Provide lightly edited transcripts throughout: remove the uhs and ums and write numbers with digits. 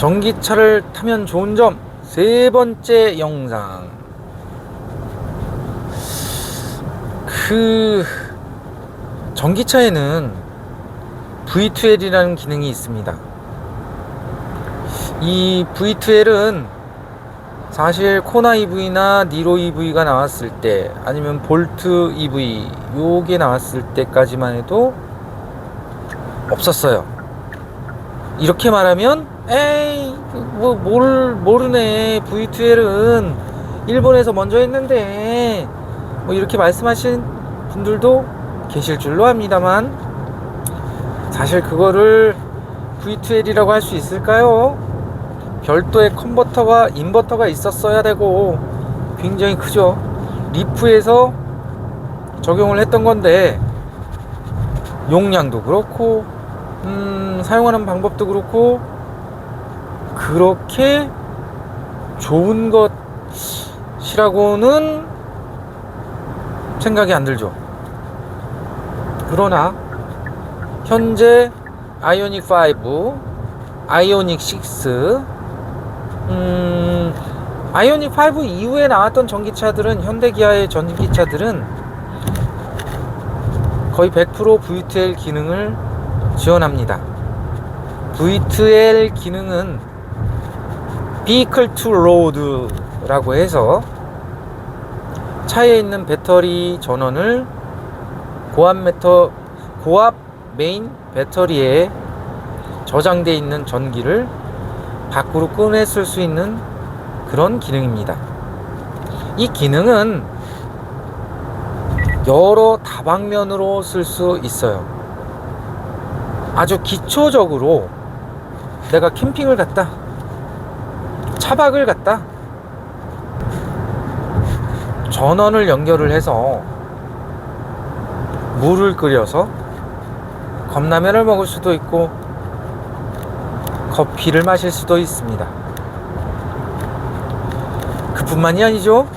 전기차를 타면 좋은 점 세 번째 영상. 전기차에는 V2L이라는 기능이 있습니다. 이 V2L은 사실 코나 EV나 니로 EV가 나왔을 때, 아니면 볼트 EV 요게 나왔을 때까지만 해도 없었어요. 이렇게 말하면 에이 모르네, V2L은 일본에서 먼저 했는데, 이렇게 말씀하신 분들도 계실 줄로 압니다만, 사실 그거를 V2L이라고 할 수 있을까요? 별도의 컨버터가, 인버터가 있었어야 되고 굉장히 크죠. 리프에서 적용을 했던 건데, 용량도 그렇고 사용하는 방법도 그렇고 그렇게 좋은 것이라고는 생각이 안 들죠. 그러나 현재 아이오닉 5, 아이오닉 6, 아이오닉 5 이후에 나왔던 전기차들은, 현대기아의 전기차들은 거의 100% V2L 기능을 지원합니다. V2L 기능은 Vehicle to Load라고 해서 차에 있는 배터리 전원을 고압 메인 배터리에 저장되어 있는 전기를 밖으로 꺼내 쓸 수 있는 그런 기능입니다. 이 기능은 여러 다방면으로 쓸 수 있어요. 아주 기초적으로 내가 캠핑을 갔다, 차박을 갔다, 전원을 연결을 해서 물을 끓여서 컵라면을 먹을 수도 있고 커피를 마실 수도 있습니다. 그뿐만이 아니죠.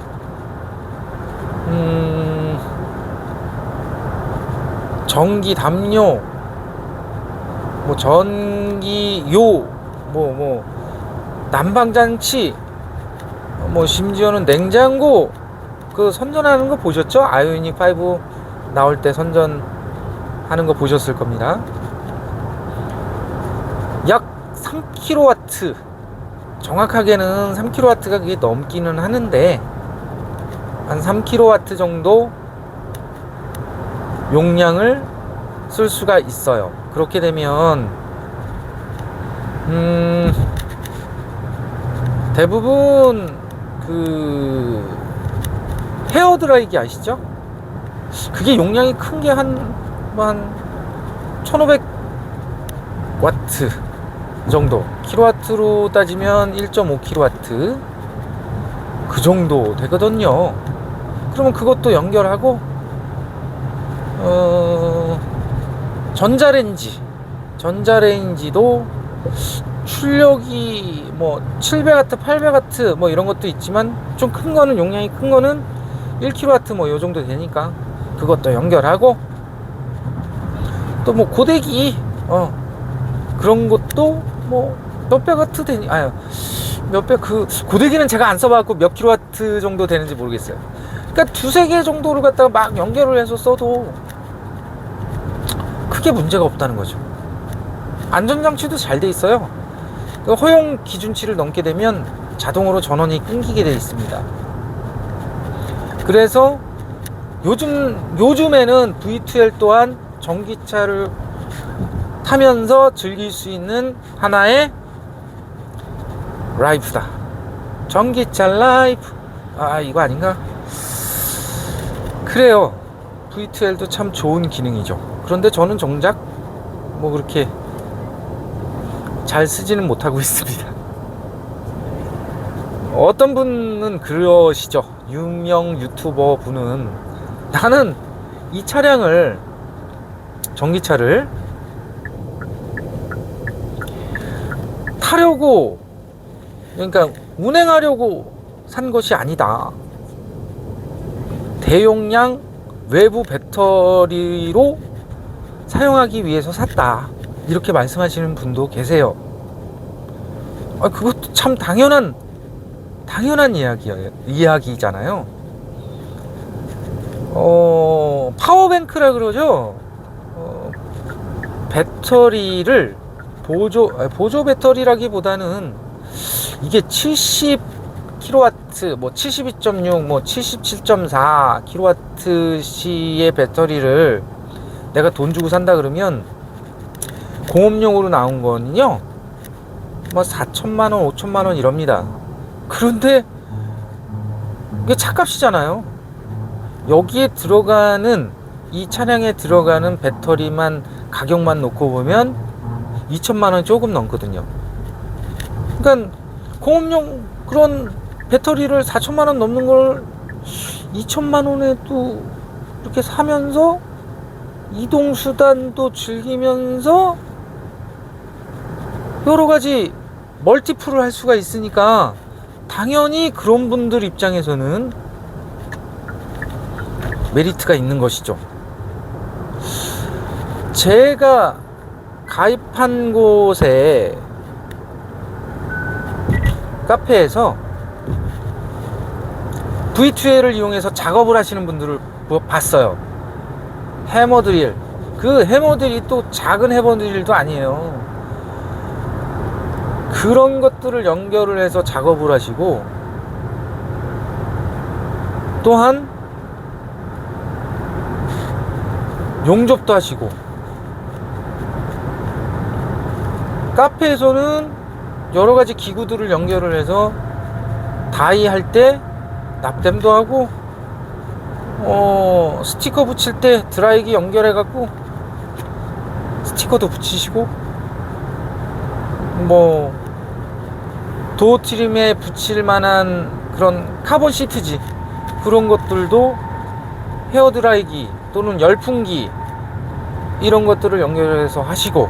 전기 담요, 전기요, 난방장치, 심지어는 냉장고, 선전하는 거 보셨죠? 아이오닉 5 나올 때 선전하는 거 보셨을 겁니다. 약 3kW, 정확하게는 3kW가 그게 넘기는 하는데, 한 3kW 정도 용량을 쓸 수가 있어요. 그렇게 되면 대부분 헤어드라이기 아시죠? 그게 용량이 큰 게 한 1500W 정도, 킬로와트로 따지면 1.5kW 그 정도 되거든요. 그러면 그것도 연결하고 전자레인지도 출력이 700W, 800W 이런 것도 있지만, 좀 큰 거는, 용량이 큰 거는 1kW 요 정도 되니까 그것도 연결하고, 또 고데기 그런 것도 몇백 와트 되니, 고데기는 제가 안 써봐갖고 몇 킬로와트 정도 되는지 모르겠어요. 그러니까 두세 개 정도를 갖다가 막 연결을 해서 써도 크게 문제가 없다는 거죠. 안전장치도 잘 돼 있어요. 허용 기준치를 넘게 되면 자동으로 전원이 끊기게 돼 있습니다. 그래서 요즘에는 V2L 또한 전기차를 타면서 즐길 수 있는 하나의 라이프다. 전기차 라이프. 이거 아닌가? 그래요. V2L도 참 좋은 기능이죠. 그런데 저는 정작 그렇게 잘 쓰지는 못하고 있습니다. 어떤 분은 그러시죠. 유명 유튜버 분은, 나는 이 차량을, 전기차를 타려고, 그러니까 운행하려고 산 것이 아니다. 대용량 외부 배터리로 사용하기 위해서 샀다. 이렇게 말씀하시는 분도 계세요. 그것도 참 당연한 이야기잖아요. 파워뱅크라 그러죠. 배터리를 보조 배터리라기보다는 이게 70kW, 뭐 72.6, 뭐 77.4kWh의 배터리를 내가 돈 주고 산다 그러면 공업용으로 나온 거는요, 뭐 4천만원, 5천만원 이럽니다. 그런데 이게 차값이잖아요. 여기에 들어가는, 이 차량에 들어가는 배터리만 가격만 놓고 보면 2천만원 조금 넘거든요. 그러니까 공업용 그런 배터리를 4천만원 넘는 걸 2천만원에 또 이렇게 사면서 이동수단도 즐기면서 여러가지 멀티플을 할 수가 있으니까 당연히 그런 분들 입장에서는 메리트가 있는 것이죠. 제가 가입한 곳에 카페에서 V2L을 이용해서 작업을 하시는 분들을 봤어요. 해머드릴. 그 해머드릴이 또 작은 해머드릴도 아니에요. 그런 것들을 연결을 해서 작업을 하시고, 또한 용접도 하시고, 카페에서는 여러가지 기구들을 연결을 해서 다이 할 때 납땜도 하고, 스티커 붙일 때 드라이기 연결해 갖고 스티커도 붙이시고, 뭐 도어 트림에 붙일 만한 그런 카본 시트지, 그런 것들도 헤어 드라이기 또는 열풍기 이런 것들을 연결해서 하시고,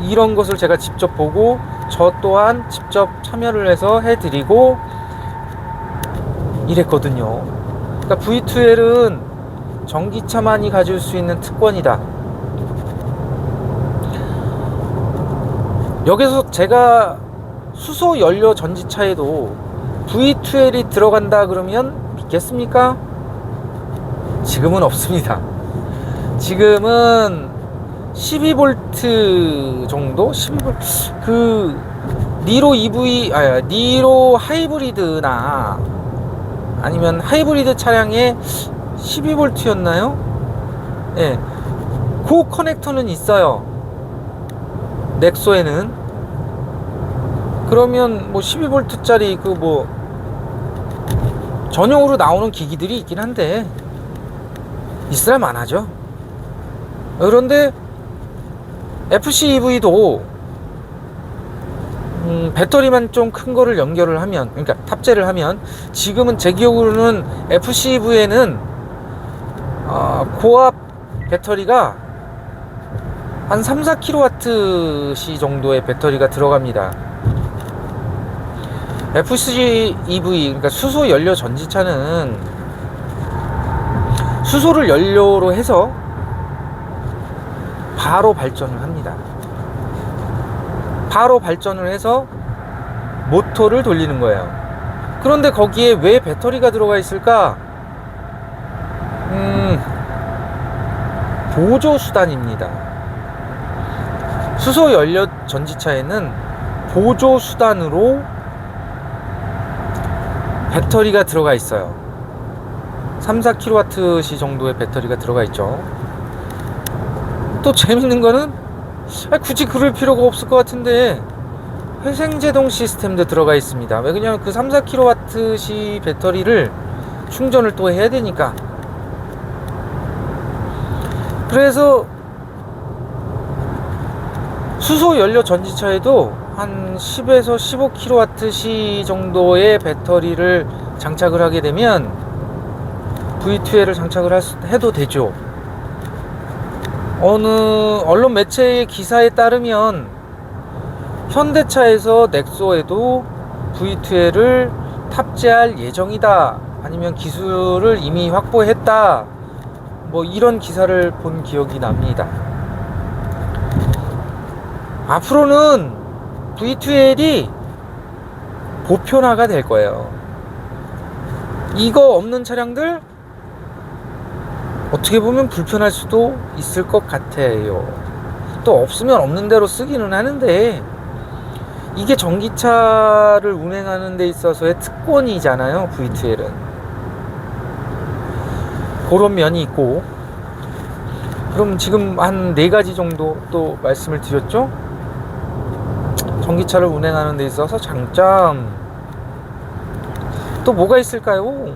이런 것을 제가 직접 보고 저 또한 직접 참여를 해서 해드리고 이랬거든요. 그러니까 V2L은 전기차만이 가질 수 있는 특권이다. 여기서 제가 수소 연료 전지차에도 V2L이 들어간다 그러면 믿겠습니까? 지금은 없습니다. 지금은 12V 정도? 12V, 그 니로 하이브리드나 아니면 하이브리드 차량에 12V였나요? 예. 그 커넥터는 있어요. 넥소에는. 그러면 뭐 12V짜리 그 뭐 전용으로 나오는 기기들이 있긴 한데 있으라 만하죠. 그런데 FCEV도 배터리만 좀 큰 거를 연결을 하면, 그러니까 탑재를 하면, 지금은 제 기억으로는 FCEV에는 고압 배터리가 한 3, 4kWh 정도의 배터리가 들어갑니다. FCEV, 그러니까 수소 연료 전지차는 수소를 연료로 해서 바로 발전을 합니다. 바로 발전을 해서 모터를 돌리는 거예요. 그런데 거기에 왜 배터리가 들어가 있을까? 보조 수단입니다. 수소 연료 전지차에는 보조 수단으로 배터리가 들어가 있어요. 3, 4kWh 정도의 배터리가 들어가 있죠. 또 재밌는 거는 굳이 그럴 필요가 없을 것 같은데 회생제동 시스템도 들어가 있습니다. 왜 그러냐면 그 3, 4kWh 배터리를 충전을 또 해야 되니까. 그래서 수소 연료 전지차에도 한 10에서 15kWh 정도의 배터리를 장착을 하게 되면 V2L을 장착을 해도 되죠. 어느 언론 매체의 기사에 따르면 현대차에서 넥소에도 V2L을 탑재할 예정이다, 아니면 기술을 이미 확보했다, 뭐 이런 기사를 본 기억이 납니다. 앞으로는 V2L이 보편화가 될 거예요. 이거 없는 차량들 어떻게 보면 불편할 수도 있을 것 같아요. 또 없으면 없는 대로 쓰기는 하는데 이게 전기차를 운행하는 데 있어서의 특권이잖아요, V2L은. 그런 면이 있고, 그럼 지금 한 4가지 정도 또 말씀을 드렸죠? 전기차를 운행하는 데 있어서 장점 또 뭐가 있을까요?